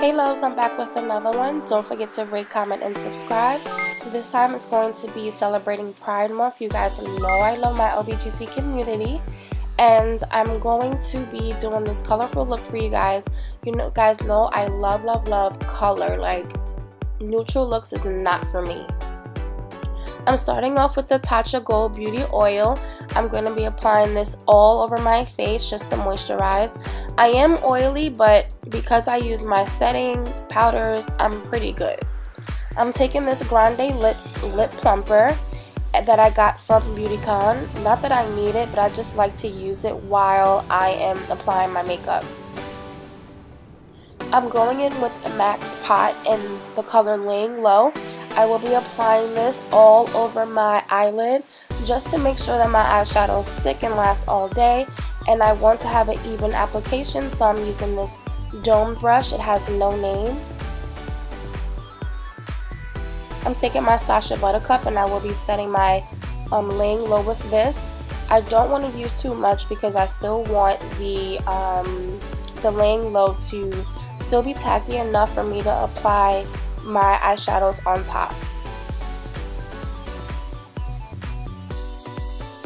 Hey loves, I'm back with another one. Don't forget to rate, comment, and subscribe. This time it's going to be celebrating Pride Month. You guys know I love my LGBT community, and I'm going to be doing this colorful look for you guys. Guys know I love color. Like, neutral looks is not for me. I'm starting off with the Tatcha Gold Beauty Oil. I'm going to be applying this all over my face just to moisturize. I am oily, but because I use my setting powders, I'm pretty good. I'm taking this Grande Lips Lip Plumper that I got from Beautycon. Not that I need it, but I just like to use it while I am applying my makeup. I'm going in with MAC's Pot in the color Laying Low. I will be applying this all over my eyelid just to make sure that my eyeshadows stick and last all day. And I want to have an even application, so I'm using this dome brush. It has no name. I'm taking my Sacha Buttercup and I will be setting my Laying Low with this. I don't want to use too much because I still want the Laying Low to still be tacky enough for me to apply my eyeshadows on top.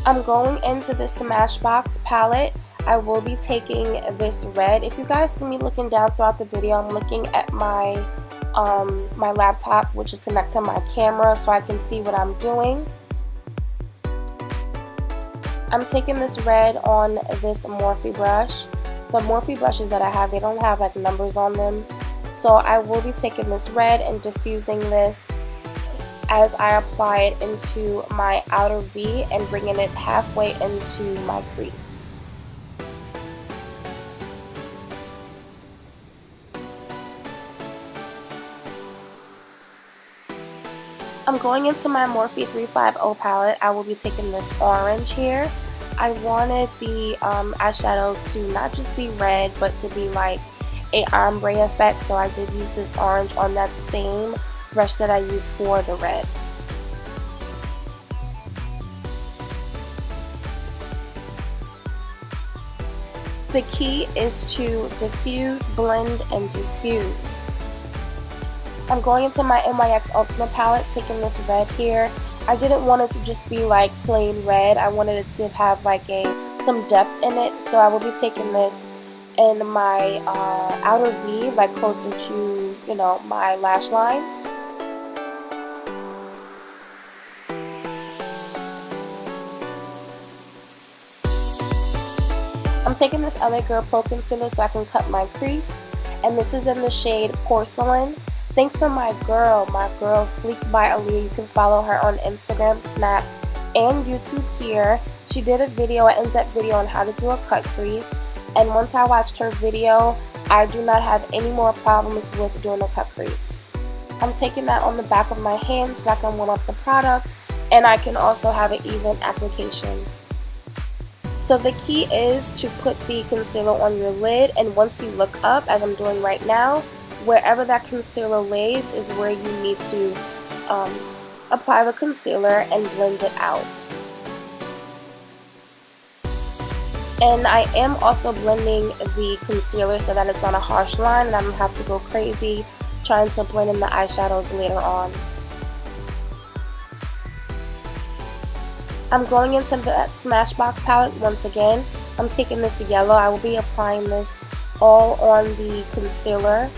I'm going into the Smashbox palette. I will be taking this red. If you guys see me looking down throughout the video, I'm looking at my my laptop, which is connected to my camera, so I can see what I'm doing. I'm taking this red on this Morphe brush. The Morphe brushes that I have, they don't have like numbers on them. So I will be taking this red and diffusing this as I apply it into my outer V and bringing it halfway into my crease. I'm going into my Morphe 350 palette. I will be taking this orange here. I wanted the eyeshadow to not just be red, but to be like a ombre effect, so I did use this orange on that same brush that I used for the red. The key is to diffuse, blend, and diffuse. I'm going into my NYX Ultimate Palette, taking this red here. I didn't want it to just be like plain red. I wanted it to have like some depth in it, so I will be taking this in my outer V, like closer to, you know, my lash line. I'm taking this LA Girl Pro Concealer so I can cut my crease, and this is in the shade Porcelain. Thanks to my girl Fleek by Aaliyah. You can follow her on Instagram, Snap, and YouTube here. She did a video, an in-depth video on how to do a cut crease. And once I watched her video, I do not have any more problems with doing a cut crease. I'm taking that on the back of my hand so I can warm up the product, and I can also have an even application. So the key is to put the concealer on your lid, and once you look up, as I'm doing right now, wherever that concealer lays is where you need to apply the concealer and blend it out. And I am also blending the concealer so that it's not a harsh line and I don't have to go crazy trying to blend in the eyeshadows later on. I'm going into the Smashbox palette once again. I'm taking this yellow. I will be applying this all on the concealer.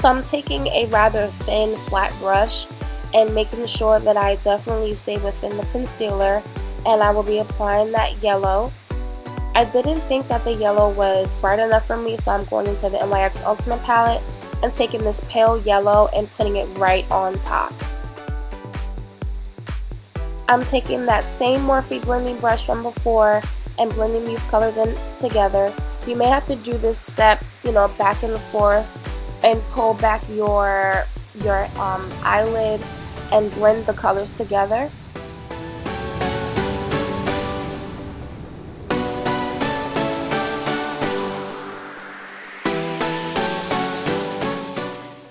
So I'm taking a rather thin flat brush and making sure that I definitely stay within the concealer, and I will be applying that yellow. I didn't think that the yellow was bright enough for me, so I'm going into the NYX Ultimate Palette and taking this pale yellow and putting it right on top. I'm taking that same Morphe blending brush from before and blending these colors in together. You may have to do this step, you know, back and forth, and pull back your eyelid and blend the colors together.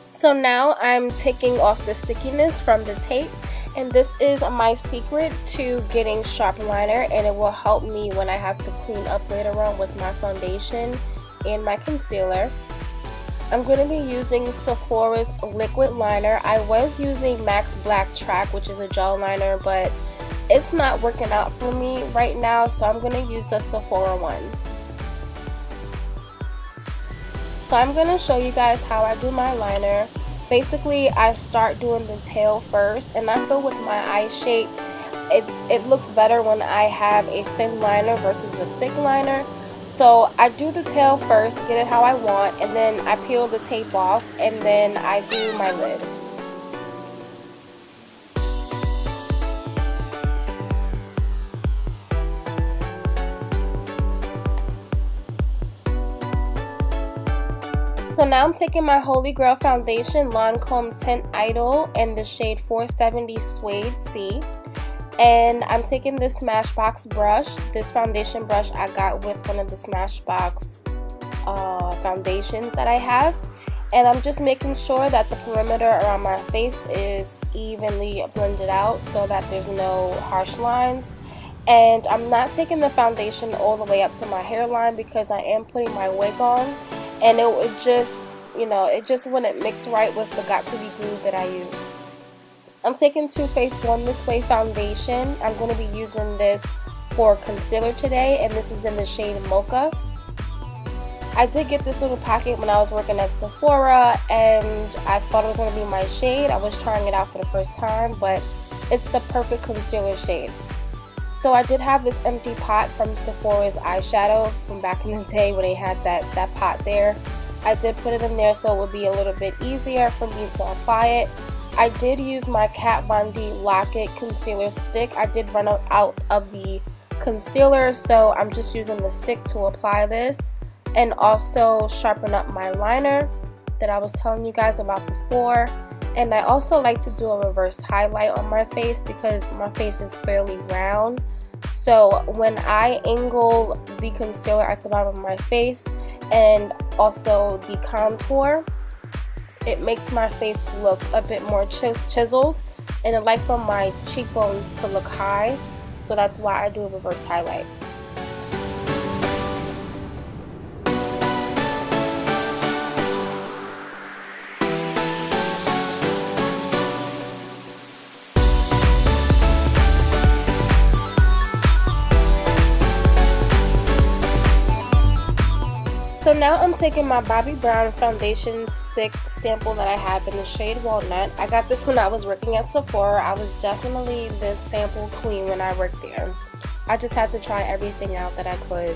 So now I'm taking off the stickiness from the tape And this is my secret to getting sharp liner, and it will help me when I have to clean up later on with my foundation and my concealer. I'm going to be using Sephora's liquid liner. I was using MAC's Black Track, which is a gel liner, but it's not working out for me right now, so I'm going to use the Sephora one. So I'm going to show you guys how I do my liner. Basically, I start doing the tail first, and I feel with my eye shape, it looks better when I have a thin liner versus a thick liner. So I do the tail first, get it how I want, and then I peel the tape off, and then I do my lid. So now I'm taking my Holy Grail foundation, Lancome Tint Idol, in the shade 470 Suede C. And I'm taking this Smashbox brush. This foundation brush I got with one of the Smashbox foundations that I have. And I'm just making sure that the perimeter around my face is evenly blended out so that there's no harsh lines. And I'm not taking the foundation all the way up to my hairline because I am putting my wig on. And it would just, it just wouldn't mix right with the Got To Be glue that I use. I'm taking Too Faced Born This Way foundation. I'm going to be using this for concealer today, and this is in the shade Mocha. I did get this little packet when I was working at Sephora, and I thought it was going to be my shade. I was trying it out for the first time, but it's the perfect concealer shade. So I did have this empty pot from Sephora's eyeshadow from back in the day when they had that pot there. I did put it in there so it would be a little bit easier for me to apply it. I did use my Kat Von D Lock-It concealer stick. I did run out of the concealer, so I'm just using the stick to apply this and also sharpen up my liner that I was telling you guys about before. And I also like to do a reverse highlight on my face because my face is fairly round. So when I angle the concealer at the bottom of my face and also the contour, it makes my face look a bit more chiseled, and I like for my cheekbones to look high. So that's why I do a reverse highlight. So now I'm taking my Bobbi Brown foundation stick sample that I have in the shade Walnut. I got this when I was working at Sephora. I was definitely this sample queen when I worked there. I just had to try everything out that I could.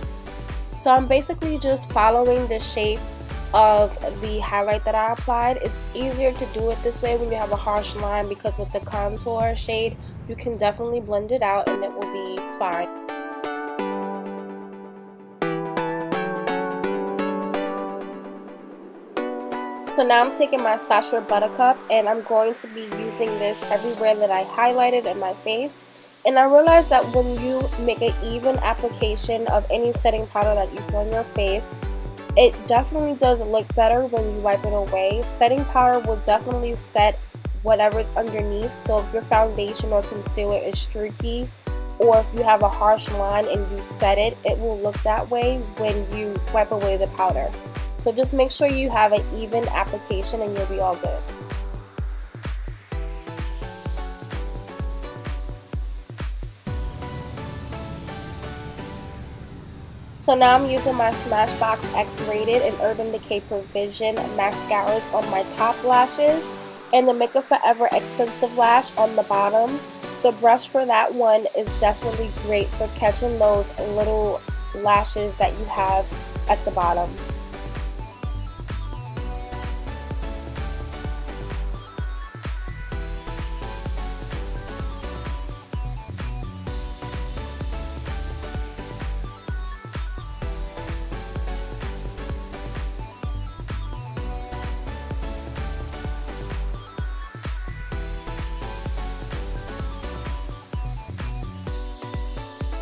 So I'm basically just following the shape of the highlight that I applied. It's easier to do it this way when you have a harsh line because with the contour shade, you can definitely blend it out and it will be fine. So now I'm taking my Sacha Buttercup, and I'm going to be using this everywhere that I highlighted in my face. And I realized that when you make an even application of any setting powder that you put on your face, it definitely does look better when you wipe it away. Setting powder will definitely set whatever's underneath. So if your foundation or concealer is streaky, or if you have a harsh line and you set it, it will look that way when you wipe away the powder. So just make sure you have an even application and you'll be all good. So now I'm using my Smashbox X-Rated and Urban Decay Prevision mascaras on my top lashes and the Makeup Forever Extensive Lash on the bottom. The brush for that one is definitely great for catching those little lashes that you have at the bottom.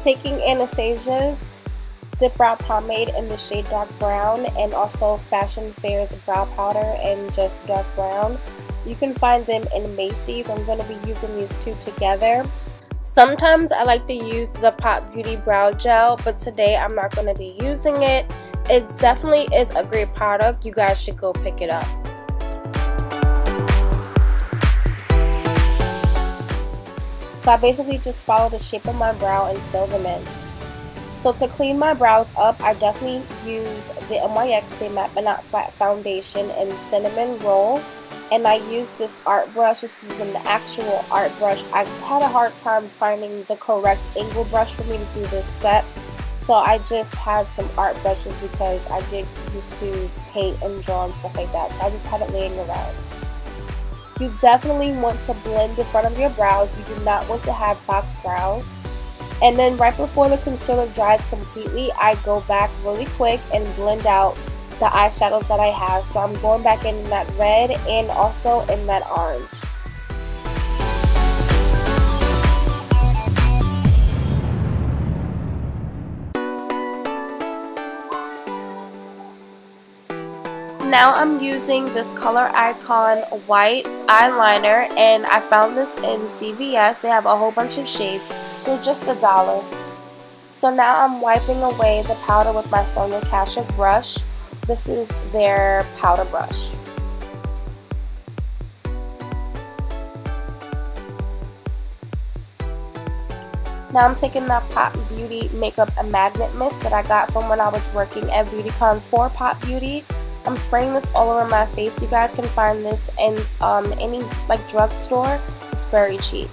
Taking Anastasia's DipBrow Pomade in the shade Dark Brown and also Fashion Fair's Brow Powder in just Dark Brown. You can find them in Macy's. I'm going to be using these two together. Sometimes I like to use the Pop Beauty Brow Gel, but today I'm not going to be using it. It definitely is a great product. You guys should go pick it up. So I basically just follow the shape of my brow and fill them in. So to clean my brows up, I definitely use the NYX Stay Matte But Not Flat Foundation in Cinnamon Roll. And I use this art brush. This is an actual art brush. I had a hard time finding the correct angle brush for me to do this step. So I just had some art brushes because I did used to paint and draw and stuff like that. So I just had it laying around. You definitely want to blend the front of your brows. You do not want to have box brows. And then right before the concealer dries completely, I go back really quick and blend out the eyeshadows that I have. So I'm going back in that red and also in that orange. Now I'm using this Color Icon white eyeliner, and I found this in CVS. They have a whole bunch of shades. They're just $1. So now I'm wiping away the powder with my Sonia Kashuk brush. This is their powder brush. Now I'm taking that Pop Beauty Makeup and Magnet Mist that I got from when I was working at BeautyCon for Pop Beauty. I'm spraying this all over my face. You guys can find this in any like drugstore. It's very cheap.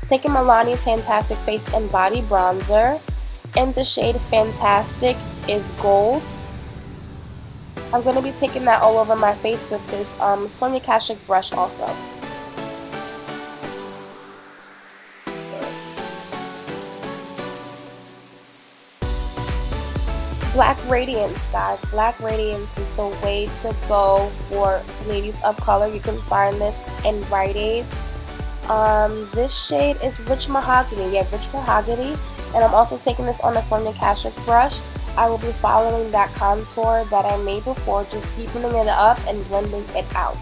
Taking Milani Tantastic Face and Body Bronzer in the shade Fantastic is Gold. I'm going to be taking that all over my face with this Sonia Kashuk brush also. Black Radiance, guys. Black Radiance is the way to go for ladies of color. You can find this in Rite Aids. This shade is Rich Mahogany. Yeah, Rich Mahogany. And I'm also taking this on a Sonia Kashuk brush. I will be following that contour that I made before, just deepening it up and blending it out.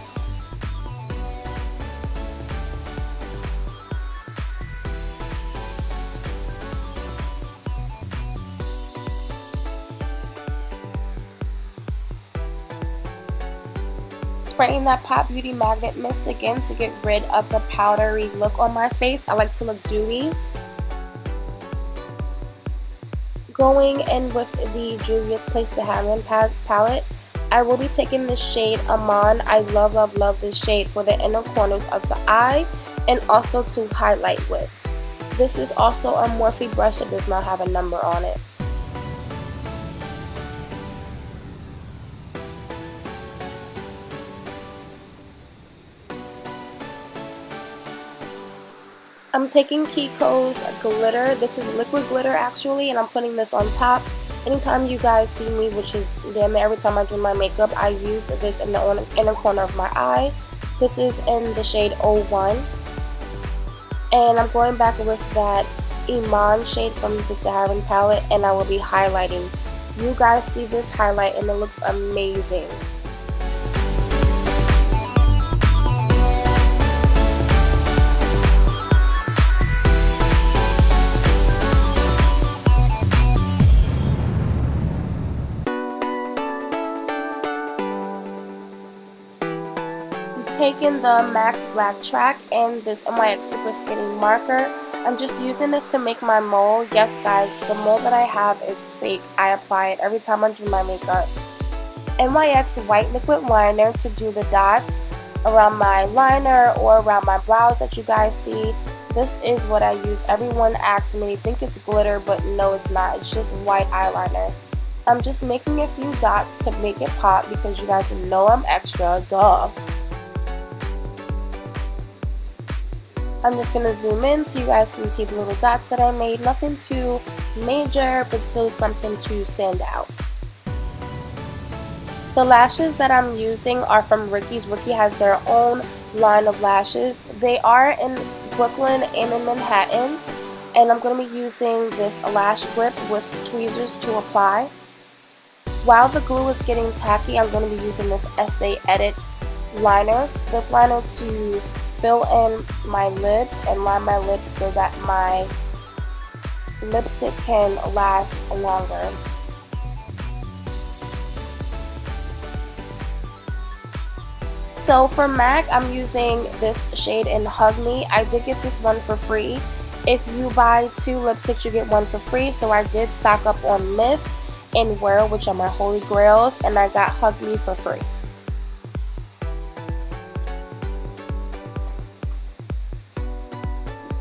Spraying that Pop Beauty Magnet Mist again to get rid of the powdery look on my face. I like to look dewy. Going in with the Juivas Place Saharan palette, I will be taking the shade Iman. I love, love, love this shade for the inner corners of the eye and also to highlight with. This is also a Morphe brush that does not have a number on it. I'm taking Kiko's glitter. This is liquid glitter actually, and I'm putting this on top. Anytime you guys see me, which is damn near every time I do my makeup, I use this in the inner corner of my eye. This is in the shade 01. And I'm going back with that Iman shade from the Saharan palette, and I will be highlighting. You guys see this highlight and it looks amazing. Taking the Max Black Track and this NYX Super Skinny Marker. I'm just using this to make my mole. Yes guys, the mole that I have is fake. I apply it every time I do my makeup. NYX White Liquid Liner to do the dots around my liner or around my brows that you guys see. This is what I use. Everyone asks me, they think it's glitter, but no it's not. It's just white eyeliner. I'm just making a few dots to make it pop because you guys know I'm extra, duh. I'm just going to zoom in so you guys can see the little dots that I made. Nothing too major, but still something to stand out. The lashes that I'm using are from Ricky's. Ricky has their own line of lashes. They are in Brooklyn and in Manhattan. And I'm going to be using this lash grip with tweezers to apply. While the glue is getting tacky, I'm going to be using this Estee Edit liner to fill in my lips and line my lips so that my lipstick can last longer. So for MAC, I'm using this shade in Hug Me. I did get this one for free. If you buy 2 lipsticks, you get one for free. So I did stock up on Myth and Whirl, which are my holy grails, and I got Hug Me for free.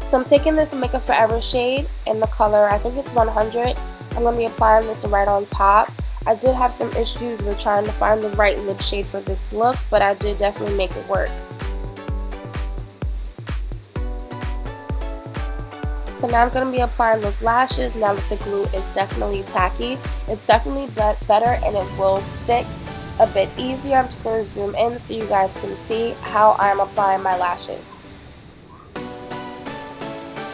So I'm taking this Makeup Forever shade in the color, I think it's 100. I'm going to be applying this right on top. I did have some issues with trying to find the right lip shade for this look, but I did definitely make it work. So now I'm going to be applying those lashes now that the glue is definitely tacky. It's definitely better and it will stick a bit easier. I'm just going to zoom in so you guys can see how I'm applying my lashes.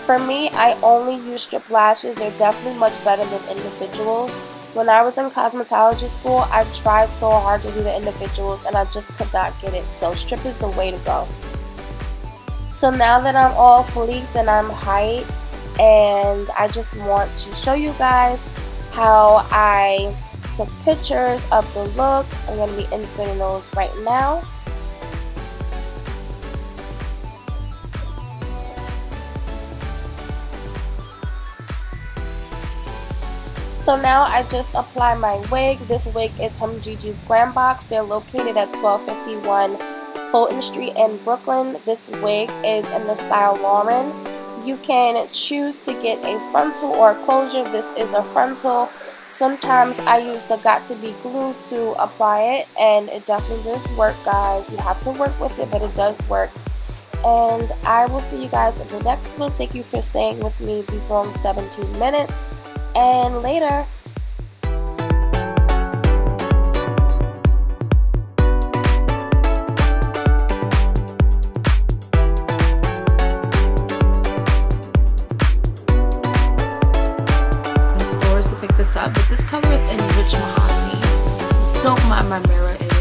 For me, I only use strip lashes. They're definitely much better than individuals. When I was in cosmetology school, I tried so hard to do the individuals and I just could not get it. So strip is the way to go. So now that I'm all fleeked and I'm hyped, and I just want to show you guys how I took pictures of the look. I'm going to be inserting those right now. So now I just apply my wig. This wig is from Gigi's Glam Box. They're located at 1251 Fulton Street in Brooklyn. This wig is in the style Lauren. You can choose to get a frontal or a closure. This is a frontal. Sometimes I use the Got To Be glue to apply it, and it definitely does work, guys. You have to work with it, but it does work. And I will see you guys in the next one. Thank you for staying with me these long 17 minutes. And later. Stores to pick this up, but this color is in Rich Mahogany. Don't mind my mirror.